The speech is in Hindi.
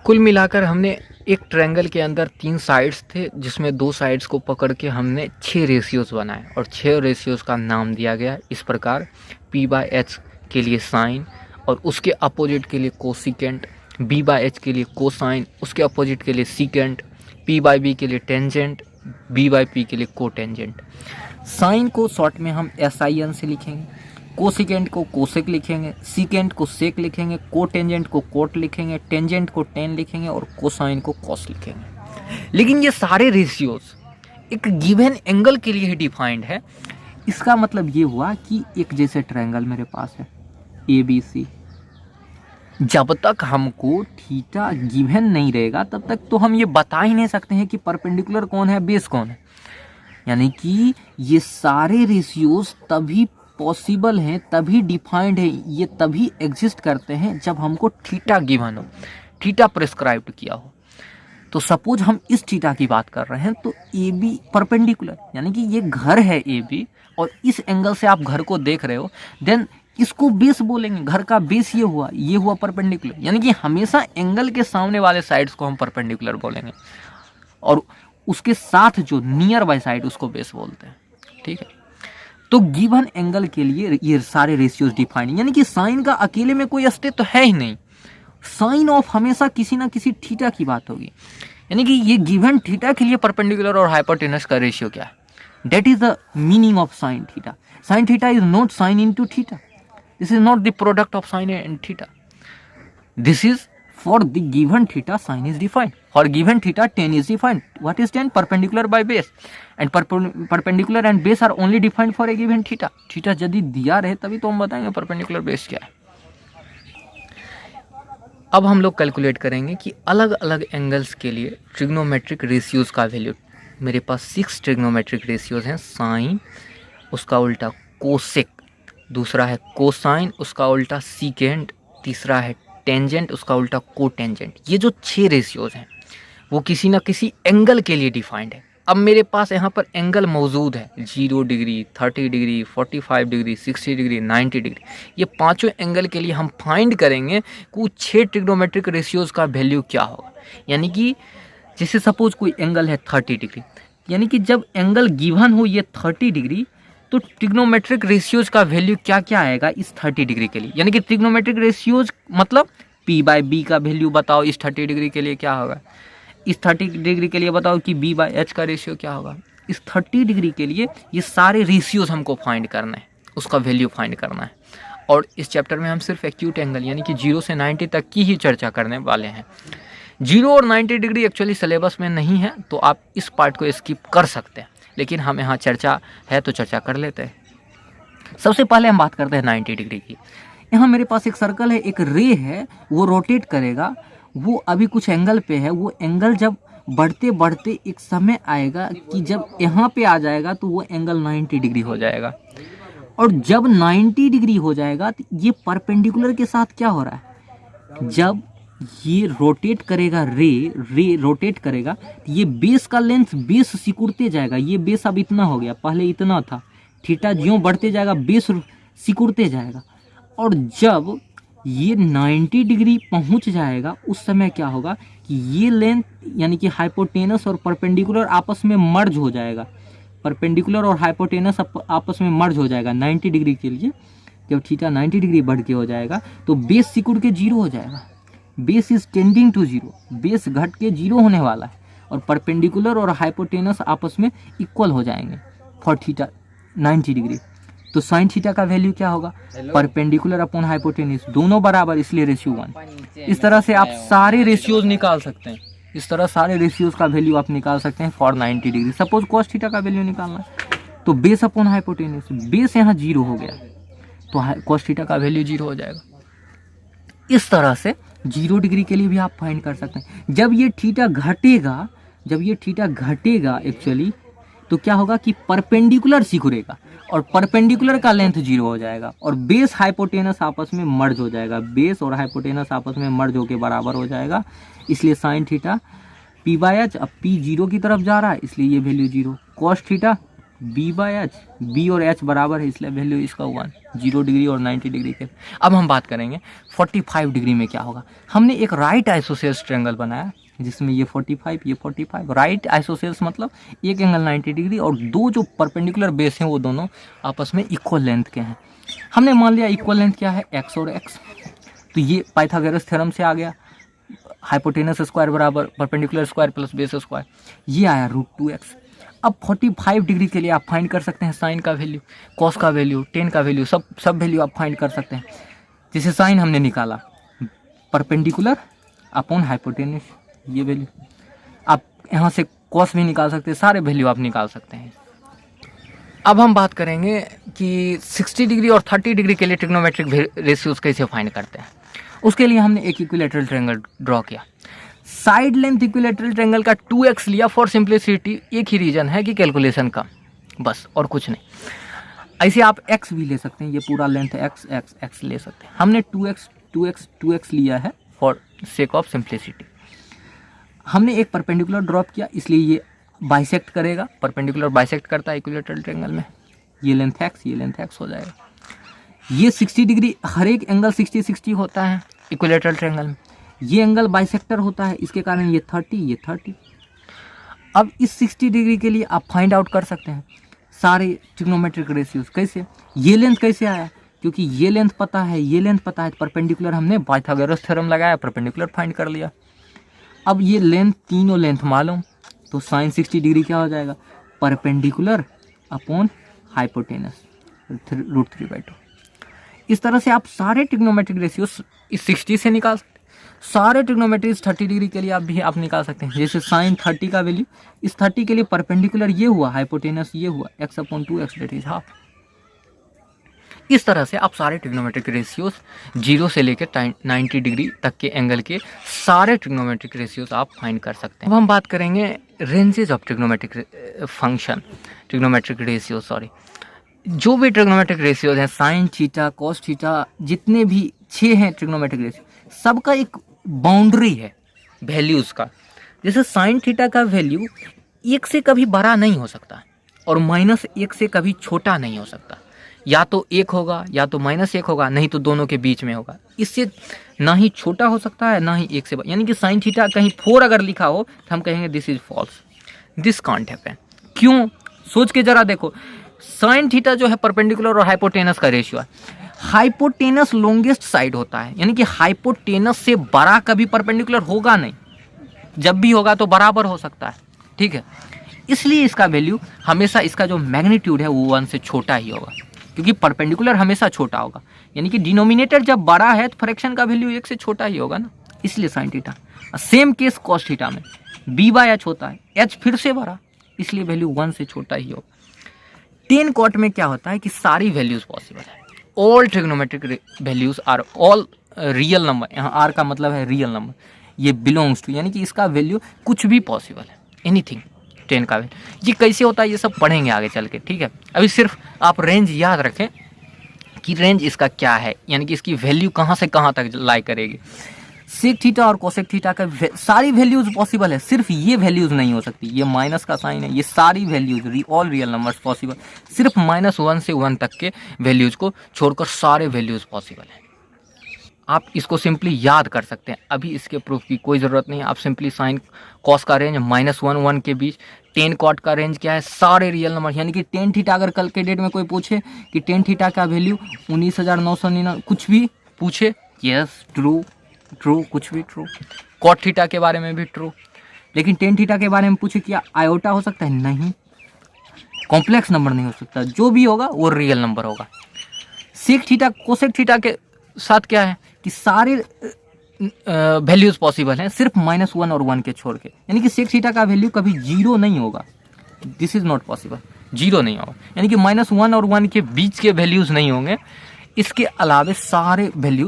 कुल मिलाकर हमने एक ट्रायंगल के अंदर 3 साइड्स थे, जिसमें 2 साइड्स को पकड़ के हमने 6 रेशियोज़ बनाए और 6 रेशियोज़ का नाम दिया गया इस प्रकार: p/h के लिए साइन और उसके अपोजिट के लिए कोसिकेंट, b/h के लिए कोसाइन, उसके अपोजिट के लिए सीकेंट, p/b के लिए टेंजेंट, b/p के लिए कोटेंजेंट। साइन को शॉर्ट में हम sin से लिखेंगे, कोसिकेंट को कोसेक लिखेंगे, सीकेंट को सेक लिखेंगे, कोटेंजेंट को कोट लिखेंगे, टेंजेंट को टेन लिखेंगे और कोसाइन को कॉस लिखेंगे। लेकिन ये सारे रेशियोज एक गिवन एंगल के लिए ही डिफाइंड है। इसका मतलब ये हुआ कि एक जैसे ट्रायंगल मेरे पास है ABC, जब तक हमको थीटा गिवन नहीं रहेगा तब तक तो हम ये बता ही नहीं सकते हैं कि परपेंडिकुलर कौन है, बेस कौन है। यानी कि ये सारे रेशियोज तभी पॉसिबल हैं, तभी डिफाइंड है, ये तभी एग्जिस्ट करते हैं जब हमको थीटा गिवन हो, थीटा प्रिस्क्राइब्ड किया हो। तो सपोज हम इस थीटा की बात कर रहे हैं तो AB परपेंडिकुलर, यानी कि ये घर है AB और इस एंगल से आप घर को देख रहे हो, देन इसको बेस बोलेंगे। घर का बेस ये हुआ परपेंडिकुलर, यानी कि हमेशा एंगल के सामने वाले साइड्स को हम परपेंडिकुलर बोलेंगे और उसके साथ जो नियर बाय साइड उसको बेस बोलते हैं। ठीक है, तो गिवन एंगल के लिए ये सारे रेशियोज डिफाइंड, यानी कि साइन का अकेले में कोई अस्तित्व है ही नहीं। साइन ऑफ हमेशा किसी ना किसी थीटा की बात होगी, यानी कि ये गिवन थीटा के लिए परपेंडिकुलर और हाइपोटेनस का रेशियो क्या है, that is the meaning of sine theta. Sine theta is not sine into theta, this is not the product of sine and theta, this is for the given theta sin is defined, for given theta tan is defined. What is tan? Perpendicular by base, and perpendicular and base are only defined for a given theta. theta यदि दिया रहे तभी तो हम बताएंगे perpendicular base क्या है। अब हम लोग कैलकुलेट करेंगे कि अलग अलग एंगल्स के लिए ट्रिग्नोमेट्रिक रेशियोज का वैल्यू। मेरे पास 6 ट्रिग्नोमेट्रिक रेशियोज हैं। साइन, उसका उल्टा कोसेक, दूसरा है कोसाइन, उसका उल्टा सीकेंट, तीसरा है टेंजेंट, उसका उल्टा कोटेंजेंट। ये जो 6 रेशियोज हैं वो किसी ना किसी एंगल के लिए डिफाइंड है। अब मेरे पास यहाँ पर एंगल मौजूद है 0 degree, 30 degree, 45 degree, 60 degree, 90 degree. ये पांचों एंगल के लिए हम फाइंड करेंगे कि 6 ट्रिग्नोमेट्रिक रेशियोज का वैल्यू क्या होगा। यानी कि जैसे सपोज कोई एंगल है 30 डिग्री, यानी कि जब एंगल गिवन हो ये 30 डिग्री तो ट्रिग्नोमेट्रिक रेशियोज का वैल्यू क्या क्या आएगा इस 30 डिग्री के लिए। यानी कि ट्रिग्नोमेट्रिक रेशियोज मतलब p/b का वैल्यू बताओ इस 30 डिग्री के लिए क्या होगा, इस 30 डिग्री के लिए बताओ कि b/h का रेशियो क्या होगा। इस 30 डिग्री के लिए ये सारे रेशियोज हमको फाइंड करना है, उसका वैल्यू फाइंड करना है। और इस चैप्टर में हम सिर्फ एक्यूट एंगल यानी कि 0 से 90 तक की ही चर्चा करने वाले हैं। 0 और 90 डिग्री एक्चुअली सिलेबस में नहीं है, तो आप इस पार्ट को स्किप कर सकते हैं, लेकिन हम यहाँ चर्चा है तो चर्चा कर लेते हैं। सबसे पहले हम बात करते हैं 90 डिग्री की। यहाँ मेरे पास एक सर्कल है, एक रे है, वो रोटेट करेगा, वो अभी कुछ एंगल पे है। वो एंगल जब बढ़ते बढ़ते एक समय आएगा कि जब यहाँ पे आ जाएगा तो वो एंगल 90 डिग्री हो जाएगा। और जब 90 डिग्री हो जाएगा तो ये परपेंडिकुलर के साथ क्या हो रहा है, जब ये रोटेट करेगा, रे रोटेट करेगा, ये बेस का लेंथ बेस सिकुड़ते जाएगा। ये बेस अब इतना हो गया, पहले इतना था। थीटा ज्यों बढ़ते जाएगा बेस सिकुड़ते जाएगा। और जब ये 90 डिग्री पहुंच जाएगा उस समय क्या होगा कि ये लेंथ यानी कि हाइपोटेनस और परपेंडिकुलर आपस में मर्ज हो जाएगा। परपेंडिकुलर और हाइपोटेनस आपस में मर्ज हो जाएगा 90 डिग्री के लिए। जब थीटा 90 डिग्री बढ़ के हो जाएगा तो बेस सिकुड़ के 0 हो जाएगा। Base is tending to 0, base घट के 0 होने वाला है और परपेंडिकुलर और हाइपोटेनस आपस में इक्वल हो जाएंगे फॉर थीटा 90 डिग्री। तो साइन थीटा का वैल्यू क्या होगा, परपेंडिकुलर अपॉन हाइपोटेनस, दोनों बराबर, इसलिए रेशियो 1। इस तरह से आप सारे रेशियोज निकाल सकते हैं, इस तरह सारे रेशियोज का वैल्यू आप निकाल सकते हैं for 90 degree. Suppose cos theta का वैल्यू निकालना है तो बेस अपॉन हाइपोटेनस, बेस यहाँ 0 हो गया तो कॉस थीटा का वैल्यू 0 हो जाएगा। इस तरह से 0 डिग्री के लिए भी आप फाइंड कर सकते हैं। जब ये थीटा घटेगा एक्चुअली तो क्या होगा कि परपेंडिकुलर सिकुड़ेगा और परपेंडिकुलर का लेंथ 0 हो जाएगा और बेस हाइपोटेनस आपस में मर्ज हो जाएगा। बेस और हाइपोटेनस आपस में मर्ज होकर बराबर हो जाएगा, इसलिए साइन थीटा p/h, अब p 0 की तरफ जा रहा है इसलिए ये value 0। Cos theta B by H, B और एच बराबर है इसलिए वैल्यू इसका 1, 0 डिग्री और 90 डिग्री के। अब हम बात करेंगे 45 डिग्री में क्या होगा। हमने एक राइट आइसोसेल्स ट्रायंगल बनाया जिसमें ये 45, ये 45, राइट आइसोसेल्स मतलब एक एंगल 90 डिग्री और दो जो परपेंडिकुलर बेस हैं वो दोनों आपस में इक्वल लेंथ के हैं। हमने मान लिया इक्वल लेंथ क्या है, एक्स और एक्स, तो ये पाइथागोरस थ्योरम से आ गया, हाइपोटेनस स्क्वायर बराबर perpendicular square plus base square, ये आया √2x। अब 45 डिग्री के लिए आप फाइंड कर सकते हैं साइन का वैल्यू, कॉस का वैल्यू, टेन का वैल्यू, सब वैल्यू आप फाइंड कर सकते हैं। जैसे साइन हमने निकाला परपेंडिकुलर अपॉन हाइपोटेनस, ये वैल्यू आप यहाँ से कॉस भी निकाल सकते हैं, सारे वैल्यू आप निकाल सकते हैं। अब हम बात करेंगे कि 60 डिग्री और 30 डिग्री के लिए ट्रिग्नोमेट्रिक रेशियोज कैसे फाइंड करते हैं। उसके लिए हमने एक इक्विलैटरल ट्रायंगल ड्रॉ किया। साइड लेंथ इक्विलैटरल ट्रायंगल का 2x लिया फॉर सिंप्लिसिटी, एक ही रीजन है कि कैलकुलेशन का, बस और कुछ नहीं। ऐसे आप x भी ले सकते हैं, ये पूरा लेंथ x ले सकते हैं। हमने 2x लिया है फॉर सेक ऑफ सिंप्लिसिटी। हमने एक परपेंडिकुलर ड्रॉप किया इसलिए ये बाइसेक्ट करेगा, परपेंडिकुलर बाइसेक्ट करता है इक्विलैटरल ट्रायंगल में, ये लेंथ x, ये लेंथ x हो जाएगा। ये 60 डिग्री, हर एक एंगल 60 होता है इक्विलैटरल ट्रायंगल में, ये एंगल बाइसेक्टर होता है, इसके कारण ये 30, ये 30। अब इस 60 डिग्री के लिए आप फाइंड आउट कर सकते हैं सारे ट्रिग्नोमेट्रिक रेशियोज। कैसे, ये लेंथ कैसे आया, क्योंकि ये लेंथ पता है, ये लेंथ पता है, परपेंडिकुलर हमने पाइथागोरस थ्योरम लगाया, परपेंडिकुलर फाइंड कर लिया। अब ये लेंथ, तीनों लेंथ मालूम, तो साइन 60 डिग्री क्या हो जाएगा, परपेंडिकुलर अपॉन हाइपोटेनस √3/2। इस तरह से आप सारे ट्रिग्नोमेट्रिक रेशियोज इस 60 से निकाल सकते हैं। सारे ट्रिग्नोमेट्री 30 डिग्री के लिए आप निकाल सकते हैं। जैसे साइन 30 का वैल्यू, इस 30 के लिए परपेंडिकुलर ये हुआ, हाइपोटेनस ये हुआ, x/2x दैट इज हाफ। इस तरह से आप सारे ट्रिग्नोमेट्रिक रेशियोज 0 से लेकर 90 डिग्री तक के एंगल के सारे ट्रिग्नोमेट्रिक रेशियोज आप फाइंड कर सकते हैं। अब हम बात करेंगे ranges of trigonometric function, trigonometric ratio sorry, जो भी ट्रिग्नोमेट्रिक रेशियोज हैं, साइन थीटा, कॉस थीटा, जितने भी 6 हैं ट्रिग्नोमेट्रिक रेशियो, सबका एक बाउंड्री है वैल्यूज का। जैसे साइन थीटा का वैल्यू 1 से कभी बड़ा नहीं हो सकता और -1 से कभी छोटा नहीं हो सकता, या तो 1 होगा या तो -1 होगा, नहीं तो दोनों के बीच में होगा। इससे ना ही छोटा हो सकता है ना ही 1 से बड़ा, यानी कि साइन थीटा कहीं 4 अगर लिखा हो तो हम कहेंगे this is false, this can't happen. क्यों, सोच के जरा देखो, साइन थीटा जो है परपेंडिकुलर और हाइपोटेनस का रेशियो है, हाइपोटेनस लॉन्गेस्ट साइड होता है, यानी कि हाइपोटेनस से बड़ा कभी परपेंडिकुलर होगा नहीं, जब भी होगा तो बराबर हो सकता है, ठीक है। इसलिए इसका वैल्यू हमेशा, इसका जो मैग्नीट्यूड है वो 1 से छोटा ही होगा, क्योंकि परपेंडिकुलर हमेशा छोटा होगा, यानी कि डिनोमिनेटर जब बड़ा है तो फ्रैक्शन का वैल्यू 1 से छोटा ही होगा ना, इसलिए sine theta. Same case cos theta में b/h होता है, h फिर से बड़ा, इसलिए वैल्यू 1 से छोटा ही होगा। टेन कॉट में क्या होता है कि सारी वैल्यूज पॉसिबल है, all trigonometric values are all real number, यहाँ आर का मतलब है रियल नंबर, ये बिलोंग्स टू, यानी कि इसका वैल्यू कुछ भी पॉसिबल है, एनीथिंग। टेन का वैल्यू ये कैसे होता है ये सब पढ़ेंगे आगे चल के, ठीक है। अभी सिर्फ आप रेंज याद रखें कि रेंज इसका क्या है, यानी कि इसकी वैल्यू कहाँ से कहाँ तक लाई करेगी। सेक थीटा और कोसेक थीटा का सारी वैल्यूज पॉसिबल है, सिर्फ ये वैल्यूज नहीं हो सकती, ये माइनस का साइन है, ये सारी values all real numbers possible, सिर्फ -1 से 1 तक के वैल्यूज को छोड़कर सारे वैल्यूज पॉसिबल है। आप इसको सिंपली याद कर सकते हैं, अभी इसके प्रूफ की कोई ज़रूरत नहीं है। आप सिंपली साइन कॉस का रेंज -1 1 के बीच, टेन कॉट का रेंज क्या है, सारे रियल नंबर, यानी कि टेन थीटा, अगर कल के डेट में कोई पूछे कि टेन थीटा का वैल्यू 19,999 कुछ भी पूछे, यस ट्रू, कुछ भी ट्रू, कॉट थीटा के बारे में भी ट्रू, लेकिन टेन थीटा के बारे में पूछे क्या आयोटा हो सकता है, नहीं, कॉम्प्लेक्स नंबर नहीं हो सकता, जो भी होगा वो रियल नंबर होगा। सेक थीटा कोसेक थीटा के साथ क्या है कि सारे वैल्यूज पॉसिबल हैं, सिर्फ -1 और 1 के छोड़ के, यानी कि सेक थीटा का वैल्यू कभी 0 नहीं होगा, दिस इज नॉट पॉसिबल, 0 नहीं होगा, यानी कि -1 और 1 के बीच के वैल्यूज नहीं होंगे, इसके अलावे सारे वैल्यूज